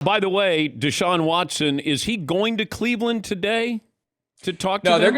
By the way, Deshaun Watson, is he going to Cleveland today to talk to No, them?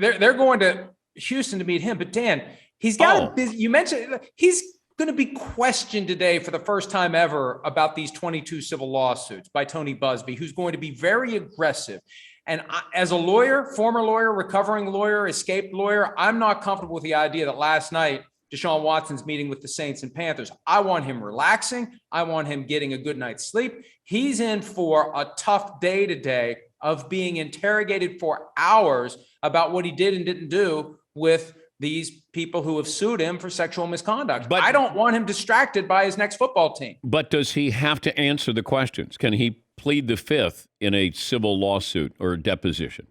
they're going to Houston to meet him. But Dan, he's got a busy. You mentioned he's going to be questioned today for the first time ever about these 22 civil lawsuits by Tony Busby, who's going to be very aggressive. And as a lawyer, former lawyer, recovering lawyer, escaped lawyer, I'm not comfortable with the idea that last night Deshaun Watson's meeting with the Saints and Panthers. I want him relaxing. I want him getting a good night's sleep. He's in for a tough day today of being interrogated for hours about what he did and didn't do with these people who have sued him for sexual misconduct. But I don't want him distracted by his next football team. But does he have to answer the questions? Can he plead the fifth in a civil lawsuit or deposition?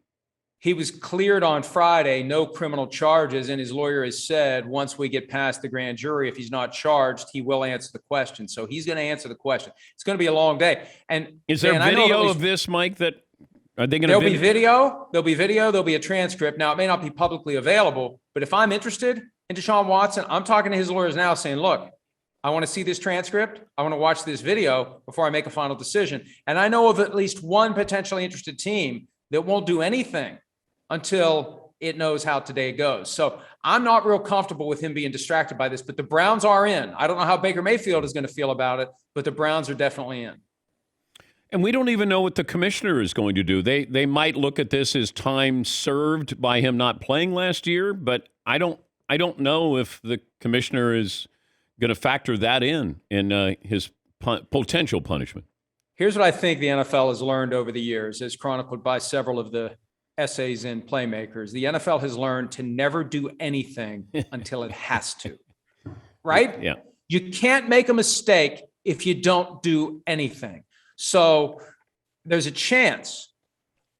He was cleared on Friday, no criminal charges, and his lawyer has said once we get past the grand jury, if he's not charged, he will answer the question. So he's going to answer the question. It's going to be a long day. And is there video of this, Mike? That are they going to? There'll be video. There'll be video. There'll be a transcript. Now it may not be publicly available, but if I'm interested in Deshaun Watson, I'm talking to his lawyers now, saying, "Look, I want to see this transcript. I want to watch this video before I make a final decision." And I know of at least one potentially interested team that won't do anything until it knows how today goes. So I'm not real comfortable with him being distracted by this, but the Browns are in. I don't know how Baker Mayfield is going to feel about it, but the Browns are definitely in. And we don't even know what the commissioner is going to do. They might look at this as time served by him not playing last year, but I don't know if the commissioner is going to factor that in his potential punishment. Here's what I think the NFL has learned over the years, as chronicled by several of the essays and playmakers. The NFL has learned to never do anything until it has to, right? Yeah. You can't make a mistake if you don't do anything. So there's a chance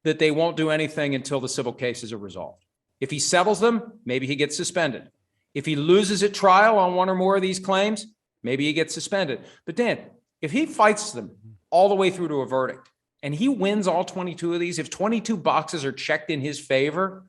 that they won't do anything until the civil cases are resolved. If he settles them, maybe he gets suspended. If he loses at trial on one or more of these claims, maybe he gets suspended. But Dan, if he fights them all the way through to a verdict, and he wins all 22 of these, if 22 boxes are checked in his favor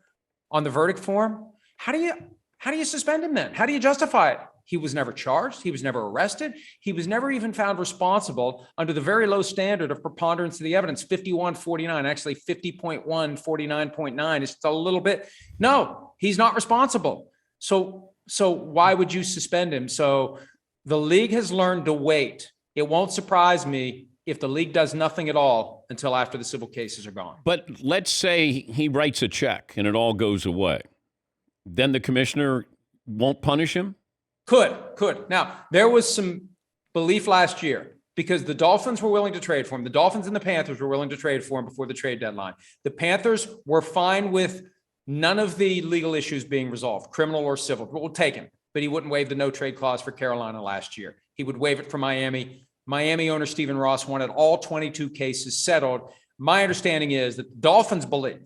on the verdict form, how do you suspend him then? How do you justify it? He was never charged. He was never arrested. He was never even found responsible under the very low standard of preponderance of the evidence, 51-49, actually 50.1, 49.9. It's just a little bit. No, he's not responsible. So why would you suspend him? So the league has learned to wait. It won't surprise me if the league does nothing at all until after the civil cases are gone. But let's say he writes a check and it all goes away. Then the commissioner won't punish him? Could. Now, there was some belief last year because the Dolphins were willing to trade for him. The Dolphins and the Panthers were willing to trade for him before the trade deadline. The Panthers were fine with none of the legal issues being resolved, criminal or civil. But we'll take him. But he wouldn't waive the no-trade clause for Carolina last year. He would waive it for Miami. Miami owner Stephen Ross wanted all 22 cases settled. My understanding is that the Dolphins believed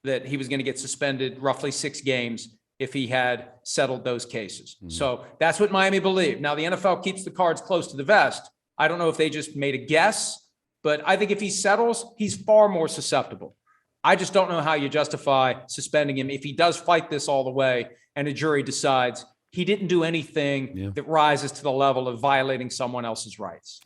that he was going to get suspended roughly 6 games if he had settled those cases. So that's what Miami believed. Now, the NFL keeps the cards close to the vest. I don't know if they just made a guess, but I think if he settles, he's far more susceptible. I just don't know how you justify suspending him if he does fight this all the way and a jury decides he didn't do anything that rises to the level of violating someone else's rights.